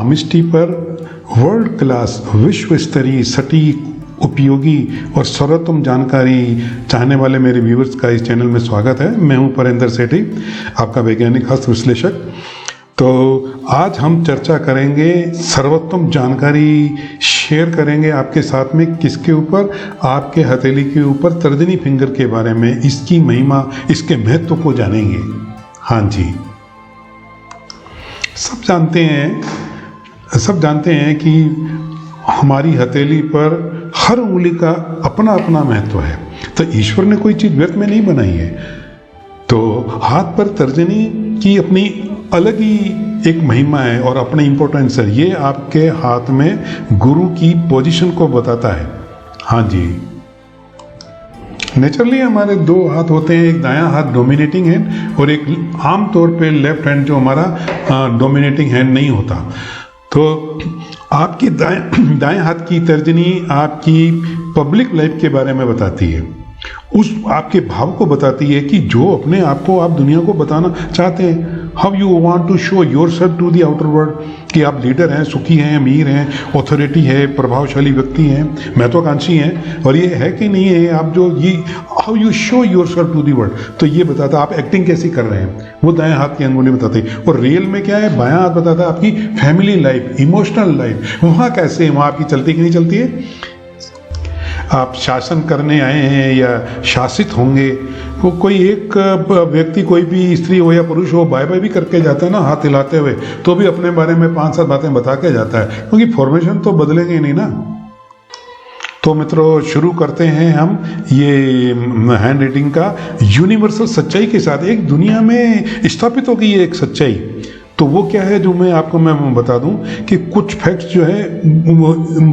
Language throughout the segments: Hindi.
पामिस्ट्री पर वर्ल्ड क्लास विश्व स्तरीय सटीक उपयोगी और सर्वोत्तम जानकारी चाहने वाले मेरे व्यूअर्स का इस चैनल में स्वागत है। मैं हूं परेंद्र सेठी, आपका वैज्ञानिक हस्त विश्लेषक। तो आज हम चर्चा करेंगे, सर्वोत्तम जानकारी शेयर करेंगे आपके साथ में। किसके ऊपर? आपके हथेली के ऊपर तर्जनी फिंगर के बारे में, इसकी महिमा, इसके महत्व को जानेंगे। हाँ जी, सब जानते हैं कि हमारी हथेली पर हर उंगली का अपना अपना महत्व है। तो ईश्वर ने कोई चीज़ व्यर्थ में नहीं बनाई है। तो हाथ पर तर्जनी की अपनी अलग ही एक महिमा है और अपनी इम्पोर्टेंस है। ये आपके हाथ में गुरु की पोजीशन को बताता है। हाँ जी, नेचुरली हमारे दो हाथ होते हैं, एक दायां हाथ डोमिनेटिंग हैंड और एक आम तौर पे लेफ्ट हैंड जो हमारा डोमिनेटिंग हैंड नहीं होता। तो आपकी दाएं हाथ की तर्जनी आपकी पब्लिक लाइफ के बारे में बताती है, उस आपके भाव को बताती है कि जो अपने आप को आप दुनिया को बताना चाहते हैं। How you want to show yourself to the outer world, कि आप लीडर हैं, सुखी हैं, अमीर हैं, ऑथोरिटी है, प्रभावशाली व्यक्ति हैं, महत्वाकांक्षी हैं, और ये है कि नहीं है आप जो ये how you show yourself to the world, तो ये बताता है आप एक्टिंग कैसी कर रहे हैं, वो दाएं हाथ की अंगुली बताती है। और रियल में क्या है, बायां हाथ बताता है आपकी फैमिली लाइफ, इमोशनल लाइफ, वहाँ कैसे है, वहाँ आपकी चलती कि नहीं चलती है। आप शासन करने आए हैं या शासित होंगे, वो कोई एक व्यक्ति, कोई भी स्त्री हो या पुरुष हो, बाय बाय भी करके जाता है ना, हाथ हिलाते हुए, तो भी अपने बारे में 5-7 बातें बता के जाता है, क्योंकि फॉर्मेशन तो बदलेंगे नहीं ना। तो मित्रों, शुरू करते हैं हम ये हैंड राइटिंग का यूनिवर्सल सच्चाई के साथ। एक दुनिया में स्थापित हो गई है एक सच्चाई, तो वो क्या है जो मैं बता दूं कि कुछ फैक्ट्स जो है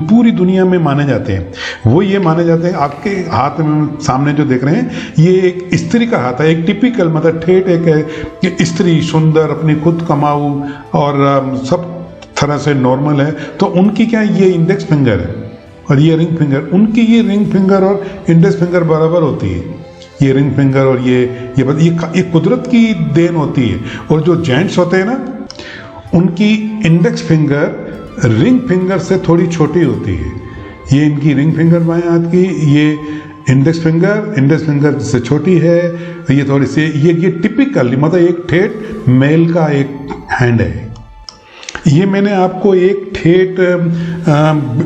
पूरी दुनिया में माने जाते हैं। वो ये माने जाते हैं, आपके हाथ में सामने जो देख रहे हैं, ये एक स्त्री का हाथ है, एक टिपिकल मतलब ठेठ एक स्त्री, सुंदर, अपनी खुद कमाऊ और सब तरह से नॉर्मल है। तो उनकी क्या, ये इंडेक्स फिंगर है और ये रिंग फिंगर, उनकी ये रिंग फिंगर और इंडेक्स फिंगर बराबर होती है। ये रिंग फिंगर और ये कुदरत की देन होती है। और जो जेंट्स होते हैं ना, उनकी इंडेक्स फिंगर रिंग फिंगर से थोड़ी छोटी होती है। ये इनकी रिंग फिंगर बाएं हाथ की, ये इंडेक्स फिंगर से छोटी है। ये थोड़ी सी ये टिपिकल मतलब एक ठेठ मेल का एक हैंड है। ये मैंने आपको एक ठेठ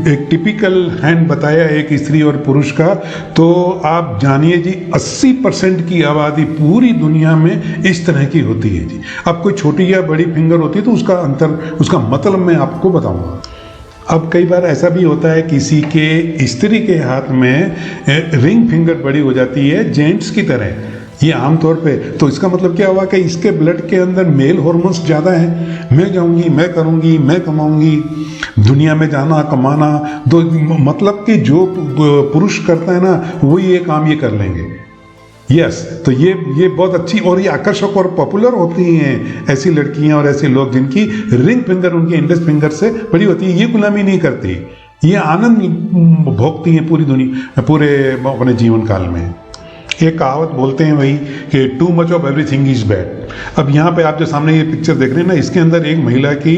एक टिपिकल हैंड बताया एक स्त्री और पुरुष का। तो आप जानिए जी, 80% की आबादी पूरी दुनिया में इस तरह की होती है जी। अब कोई छोटी या बड़ी फिंगर होती है तो उसका अंतर, उसका मतलब मैं आपको बताऊंगा। अब कई बार ऐसा भी होता है, किसी के स्त्री के हाथ में रिंग फिंगर बड़ी हो जाती है जेंट्स की तरह, ये आमतौर पे। तो इसका मतलब क्या हुआ कि इसके ब्लड के अंदर मेल हॉर्मोन्स ज़्यादा हैं। मैं जाऊंगी, मैं करूंगी, मैं कमाऊंगी, दुनिया में जाना, कमाना, तो मतलब कि जो पुरुष करता है ना, वो ये काम ये कर लेंगे। यस, तो ये बहुत अच्छी और ये आकर्षक और पॉपुलर होती हैं ऐसी लड़कियां और ऐसे लोग जिनकी रिंग फिंगर उनके इंडेक्स फिंगर से बड़ी होती है। ये गुलामी नहीं करती, ये आनंद भोगती हैं पूरी दुनिया, पूरे अपने जीवन काल में। एक कहावत बोलते हैं वही कि too much of everything is bad. अब यहाँ पे आप जो सामने ये पिक्चर देख रहे हैं ना, इसके अंदर एक महिला की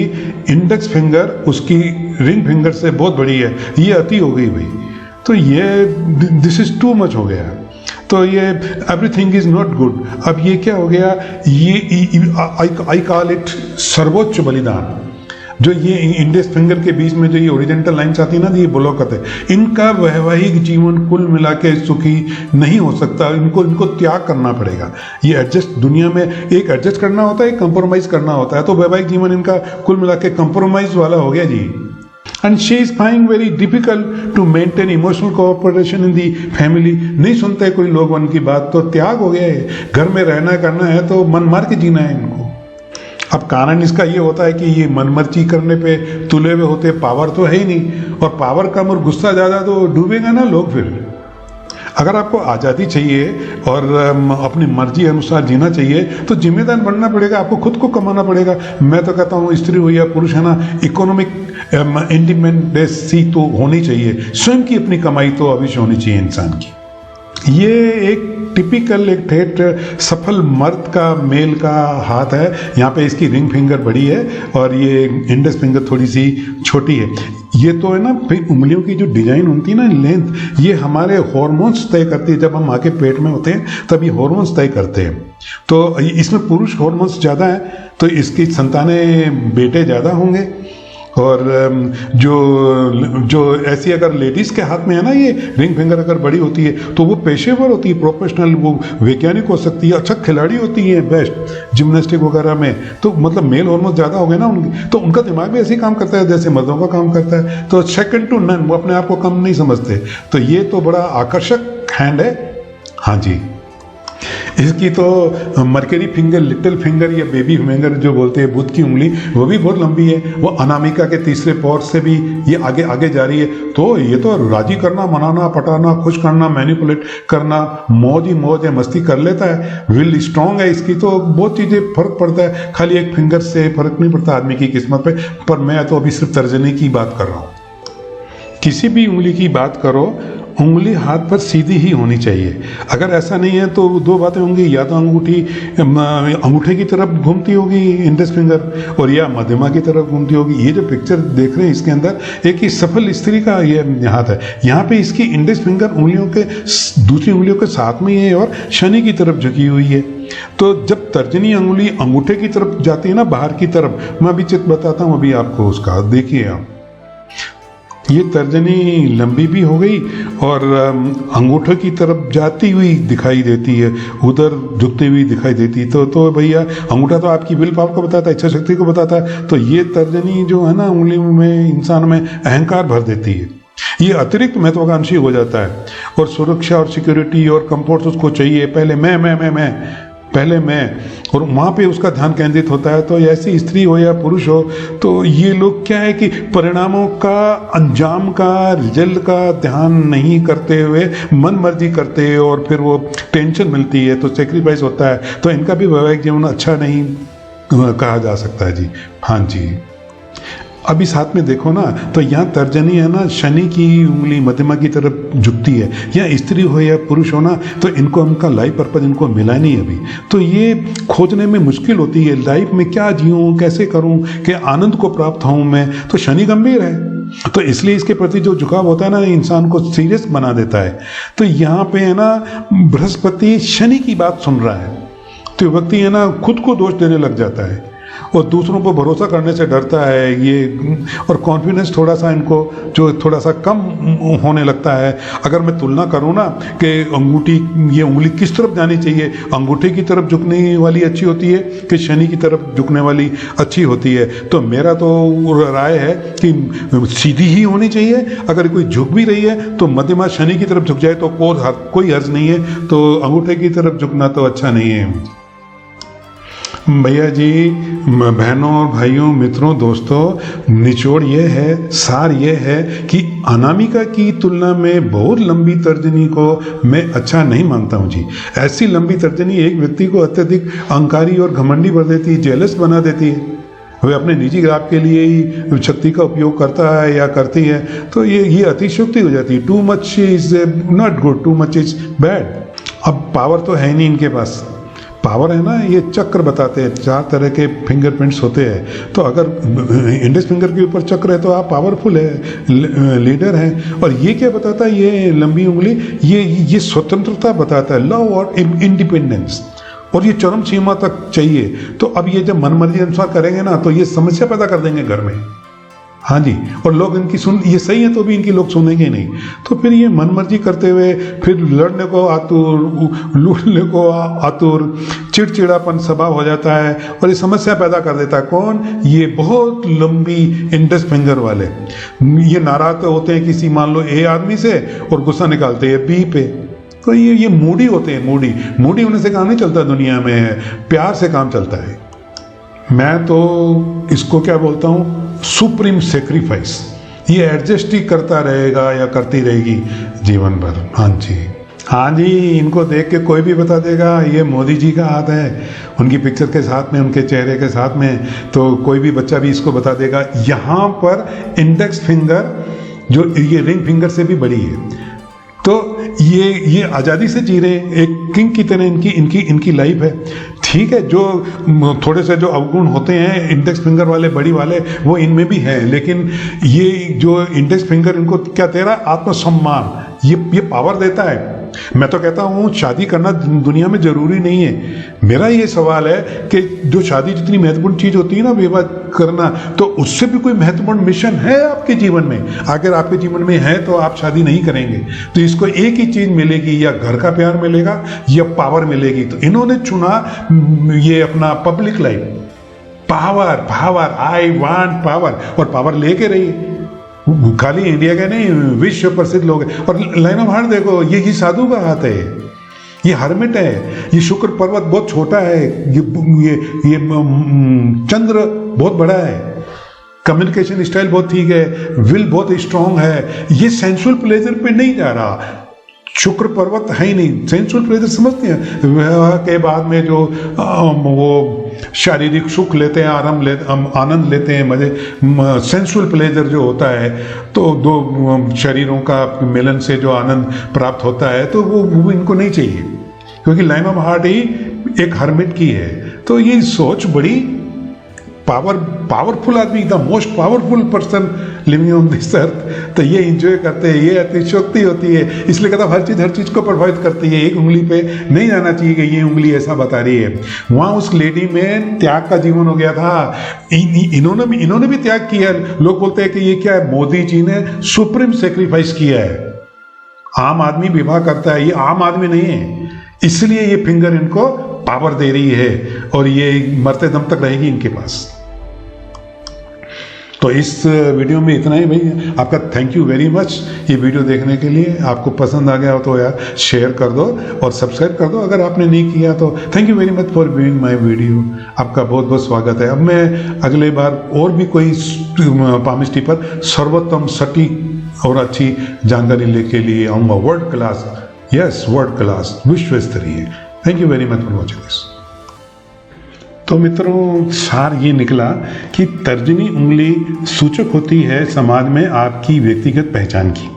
इंडेक्स फिंगर उसकी रिंग फिंगर से बहुत बड़ी है, ये अति हो गई भाई। तो ये दिस इज टू मच हो गया, तो ये एवरीथिंग इज नॉट गुड। अब ये क्या हो गया, ये आई कॉल इट सर्वोच्च बलिदान। जो ये इंडेक्स फिंगर के बीच में जो ये ओरिजेंटल लाइन्स आती है ना, ये बुलोकत है। इनका वैवाहिक जीवन कुल मिला के सुखी नहीं हो सकता, इनको त्याग करना पड़ेगा। ये एडजस्ट, दुनिया में एक एडजस्ट करना होता है, एक कंप्रोमाइज करना होता है। तो वैवाहिक जीवन इनका कुल मिला के कंप्रोमाइज वाला हो गया जी। And she is find very difficult to maintain emotional cooperation in the family. नहीं सुनते कोई लोग उनकी बात, तो त्याग हो गया है। घर में रहना करना है तो मन मार के जीना है इनको। अब कारण इसका ये होता है कि ये मनमर्जी करने पे तुले हुए होते, पावर तो है ही नहीं, और पावर कम और गुस्सा ज़्यादा तो डूबेगा ना लोग फिर। अगर आपको आज़ादी चाहिए और अपनी मर्जी अनुसार जीना चाहिए तो जिम्मेदार बनना पड़ेगा, आपको खुद को कमाना पड़ेगा। मैं तो कहता हूँ स्त्री हो या पुरुष है ना, इकोनॉमिक इंडिपेंडेंसी तो होनी चाहिए, स्वयं की अपनी कमाई तो अवश्य होनी चाहिए इंसान की। ये एक टिपिकल एक ठेठ सफल मर्द का, मेल का हाथ है। यहाँ पे इसकी रिंग फिंगर बड़ी है और ये इंडेक्स फिंगर थोड़ी सी छोटी है। ये तो है ना, फिर उंगलियों की जो डिजाइन होती है ना, लेंथ, ये हमारे हॉर्मोन्स तय करती है। जब हम माँ के पेट में होते हैं तब ये हॉर्मोन्स तय करते हैं। तो इसमें पुरुष हॉर्मोन्स ज़्यादा है, तो इसकी संतानें, बेटे ज़्यादा होंगे। और जो ऐसी अगर लेडीज के हाथ में है ना, ये रिंग फिंगर अगर बड़ी होती है तो वो पेशेवर होती है, प्रोफेशनल, वो वैज्ञानिक हो सकती है, अच्छा खिलाड़ी होती है, बेस्ट जिम्नास्टिक वगैरह में। तो मतलब मेल हॉर्मोन ज़्यादा हो गए ना उनकी, तो उनका दिमाग भी ऐसे ही काम करता है जैसे मर्दों का काम करता है। तो सेकंड टू नन, वो अपने आप को कम नहीं समझते। तो ये तो बड़ा आकर्षक हैंड है। हाँ जी, इसकी तो मरकरी फिंगर, लिटिल फिंगर या बेबी फिंगर जो बोलते हैं, बुध की उंगली, वो भी बहुत लंबी है। वो अनामिका के तीसरे पौर से भी ये आगे आगे जा रही है। तो ये तो राजी करना, मनाना, पटाना, खुश करना, मैनिपुलेट करना, मौज ही मौज है, मस्ती कर लेता है। विल स्ट्रांग है इसकी, तो बहुत चीज़ें फर्क पड़ता है। खाली एक फिंगर से फर्क नहीं पड़ता आदमी की किस्मत पे। पर मैं तो अभी सिर्फ तर्जनी की बात कर रहा हूँ। किसी भी उंगली की बात करो, उंगली हाथ पर सीधी ही होनी चाहिए। अगर ऐसा नहीं है तो दो बातें होंगी, या तो अंगूठी अंगूठे की तरफ घूमती होगी इंडेक्स फिंगर, और या मध्यमा की तरफ घूमती होगी। ये जो पिक्चर देख रहे हैं इसके अंदर एक ही सफल स्त्री का ये हाथ है। यहाँ पे इसकी इंडेक्स फिंगर उंगलियों के, दूसरी उंगलियों के साथ में है और शनि की तरफ झुकी हुई है। तो जब तर्जनी अंगुली अंगूठे की तरफ जाती है ना, बाहर की तरफ, मैं अभी चित्र बताता हूँ अभी आपको उसका, देखिए आप। ये तर्जनी लंबी भी हो गई और अंगूठे की तरफ जाती हुई दिखाई देती है, उधर झुकती हुई दिखाई देती है। तो भैया, अंगूठा तो आपकी विल पावर को बताता है, इच्छा शक्ति को बताता है। तो ये तर्जनी जो है ना, उंगली में इंसान में अहंकार भर देती है। ये अतिरिक्त महत्वाकांक्षी हो जाता है और सुरक्षा और सिक्योरिटी और कंफर्ट उसको चाहिए। पहले मैं पहले मैं, और वहाँ पे उसका ध्यान केंद्रित होता है। तो ऐसी स्त्री हो या पुरुष हो, तो ये लोग क्या है कि परिणामों का, अंजाम का, रिजल्ट का ध्यान नहीं करते हुए मन मर्जी करते हैं और फिर वो टेंशन मिलती है, तो सेक्रीफाइस होता है। तो इनका भी वैवाहिक जीवन अच्छा नहीं कहा जा सकता है जी। हाँ जी, अभी साथ में देखो ना, तो यहाँ तर्जनी है ना, शनि की उंगली मध्यमा की तरफ झुकती है। या स्त्री हो या पुरुष हो ना, तो इनको उनका लाइफ पर्पज इनको मिला नहीं अभी। तो ये खोजने में मुश्किल होती है, लाइफ में क्या जीऊँ, कैसे करूँ कि आनंद को प्राप्त हूँ मैं। तो शनि गंभीर है, तो इसलिए इसके प्रति जो झुकाव होता है ना, इंसान को सीरियस बना देता है। तो यहाँ पे है ना, बृहस्पति शनि की बात सुन रहा है, तो व्यक्ति है ना खुद को दोष देने लग जाता है और दूसरों पर भरोसा करने से डरता है ये, और कॉन्फिडेंस थोड़ा सा इनको जो थोड़ा सा कम होने लगता है। अगर मैं तुलना करूँ ना कि अंगूठी, ये उंगली किस तरफ जानी चाहिए, अंगूठे की तरफ झुकने वाली अच्छी होती है कि शनि की तरफ झुकने वाली अच्छी होती है, तो मेरा तो राय है कि सीधी ही होनी चाहिए। अगर कोई झुक भी रही है तो मध्यमा शनि की तरफ झुक जाए तो कोई हर्ज नहीं है, तो अंगूठे की तरफ झुकना तो अच्छा नहीं है। भैया जी, बहनों और भाइयों, मित्रों, दोस्तों, निचोड़ ये है, सार ये है कि अनामिका की तुलना में बहुत लंबी तर्जनी को मैं अच्छा नहीं मानता हूँ जी। ऐसी लंबी तर्जनी एक व्यक्ति को अत्यधिक अहंकारी और घमंडी कर देती है, जेलस बना देती है। वह अपने निजी लाभ के लिए ही शक्ति का उपयोग करता है या करती है, तो ये अतिशयोक्ति हो जाती है। Too much is not good, too much is bad. अब पावर तो है नहीं इनके पास। पावर है ना, ये चक्र बताते हैं, 4 तरह के फिंगरप्रिंट्स होते हैं। तो अगर इंडेक्स फिंगर के ऊपर चक्र है तो आप पावरफुल है, लीडर हैं। और ये क्या बताता है, ये लंबी उंगली, ये स्वतंत्रता बताता है, लव और इंडिपेंडेंस, और ये चरम सीमा तक चाहिए। तो अब ये जब मनमर्जी अनुसार करेंगे ना, तो ये समस्या पैदा कर देंगे घर में। हाँ जी, और लोग इनकी ये सही है तो भी इनकी लोग सुनेंगे नहीं। तो फिर ये मनमर्जी करते हुए फिर लड़ने को आतुर, लूटने को आतुर, चिड़चिड़ापन स्वभाव हो जाता है और ये समस्या पैदा कर देता है। कौन? ये बहुत लंबी इंडेक्स फिंगर वाले। ये नाराज तो होते हैं किसी, मान लो ए आदमी से, और गुस्सा निकालते हैं बी पे। तो ये मूडी होते हैं। मूडी होने से काम नहीं चलता दुनिया में, प्यार से काम चलता है। मैं तो इसको क्या बोलता हूँ, सुप्रीम सेक्रीफाइस। ये एडजस्ट ही करता रहेगा या करती रहेगी जीवन भर। हाँ जी, हाँ जी, इनको देख के कोई भी बता देगा ये मोदी जी का हाथ है, उनकी पिक्चर के साथ में, उनके चेहरे के साथ में। तो कोई भी बच्चा भी इसको बता देगा। यहाँ पर इंडेक्स फिंगर जो ये रिंग फिंगर से भी बड़ी है, तो ये आज़ादी से जी रहे हैं, एक किंग की तरह इनकी लाइफ है। ठीक है, जो थोड़े से जो अवगुण होते हैं इंडेक्स फिंगर वाले बड़ी वाले वो इनमें भी है, लेकिन ये जो इंडेक्स फिंगर इनको क्या दे रहा है, आत्मसम्मान, ये पावर देता है। मैं तो कहता हूँ शादी करना दुनिया में ज़रूरी नहीं है। मेरा ये सवाल है कि जो शादी जितनी महत्वपूर्ण चीज़ होती है ना विवाह करना, तो उससे भी कोई महत्वपूर्ण मिशन है आपके जीवन में? अगर आपके जीवन में है तो आप शादी नहीं करेंगे। तो इसको एक ही चीज़ मिलेगी, या घर का प्यार मिलेगा या पावर मिलेगी। तो इन्होंने चुना ये अपना public life, power, I want power, और पावर लेके रही। खाली इंडिया के नहीं, विश्व प्रसिद्ध लोग हैं। और लाइन ऑफ हार्ट देखो, ये साधु का हाथ है, ये हर्मिट है, ये शुक्र पर्वत बहुत छोटा है, ये चंद्र बहुत बड़ा है, कम्युनिकेशन स्टाइल बहुत ठीक है, विल बहुत स्ट्रांग है, ये सेंसुअल प्लेजर पे नहीं जा रहा। शुक्र पर्वत है ही नहीं, सेंसुअल प्लेजर समझते हैं, विवाह के बाद में जो वो शारीरिक सुख लेते हैं, आनंद लेते हैं, मजे, सेंसुअल प्लेजर जो होता है, तो दो शरीरों का मिलन से जो आनंद प्राप्त होता है, तो वो इनको नहीं चाहिए, क्योंकि लाइन ऑफ हार्ट ही एक हर्मिट की है। तो ये सोच बड़ी पावरफुल आदमी, the most powerful person living on this earth, तो ये इंजॉय करते हैं, ये अतिशयोक्ति होती है। इसलिए कहता हर चीज़ को प्रभावित करती है। एक उंगली पे नहीं जाना चाहिए कि ये उंगली ऐसा बता रही है। वहाँ उस लेडी में त्याग का जीवन हो गया था। इन्होंने भी त्याग किया। लोग बोलते हैं कि ये क्या है, मोदी जी ने सुप्रीम सेक्रीफाइस किया है। आम आदमी विवाह करता है, ये आम आदमी नहीं है, इसलिए ये फिंगर इनको पावर दे रही है, और ये मरते दम तक रहेगी इनके पास। तो इस वीडियो में इतना ही भाई। आपका थैंक यू वेरी मच ये वीडियो देखने के लिए। आपको पसंद आ गया हो तो यार शेयर कर दो और सब्सक्राइब कर दो अगर आपने नहीं किया तो। Thank you very much for viewing my video. आपका बहुत बहुत स्वागत है। अब मैं अगले बार और भी कोई पामिस्ट्री पर सर्वोत्तम सटीक और अच्छी जानकारी लेके लिए आऊँगा। World class, yes world class, विश्व स्तरीय। Thank you very much for watching this. तो मित्रों, सार ये निकला कि तर्जनी उंगली सूचक होती है समाज में आपकी व्यक्तिगत पहचान की,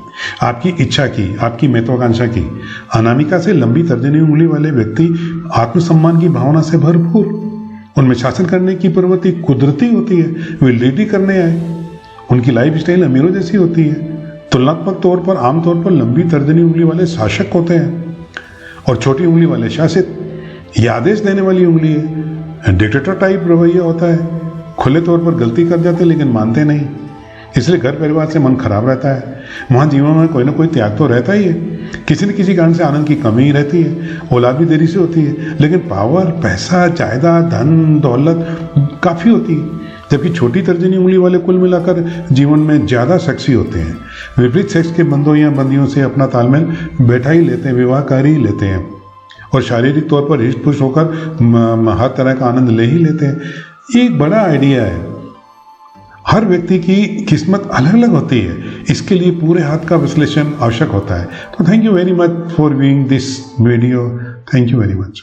आपकी इच्छा की, आपकी महत्वाकांक्षा की। अनामिका से लंबी तर्जनी उंगली वाले व्यक्ति आत्मसम्मान की भावना से भरपूर, उनमें शासन करने की प्रवृत्ति कुदरती होती है। वे लीड करने आए, उनकी लाइफ स्टाइल अमीरों जैसी होती है। तुलनात्मक तौर पर आमतौर पर लंबी तर्जनी उंगली वाले शासक होते हैं और छोटी उंगली वाले शासित। यह आदेश देने वाली उंगली है। डिक्टेटर टाइप रवैया होता है। खुले तौर पर गलती कर जाते हैं लेकिन मानते नहीं, इसलिए घर परिवार से मन खराब रहता है। वहाँ जीवन में कोई ना कोई त्याग तो रहता ही है। किसी न किसी कारण से आनंद की कमी रहती है। औलाद भी देरी से होती है, लेकिन पावर, पैसा, जायदाद, धन दौलत काफ़ी होती है। जबकि छोटी तर्जनी उंगली वाले कुल मिलाकर जीवन में ज़्यादा सेक्सी होते हैं। विपरीत सेक्स के बंदों या बंदियों से अपना तालमेल बैठा ही लेते हैं, विवाह कर ही लेते हैं, और शारीरिक तौर पर हृष्ट पुष्ट होकर हर तरह का आनंद ले ही लेते हैं। ये एक बड़ा आइडिया है। हर व्यक्ति की किस्मत अलग अलग होती है, इसके लिए पूरे हाथ का विश्लेषण आवश्यक होता है। तो thank you very much for viewing this video. Thank you very much.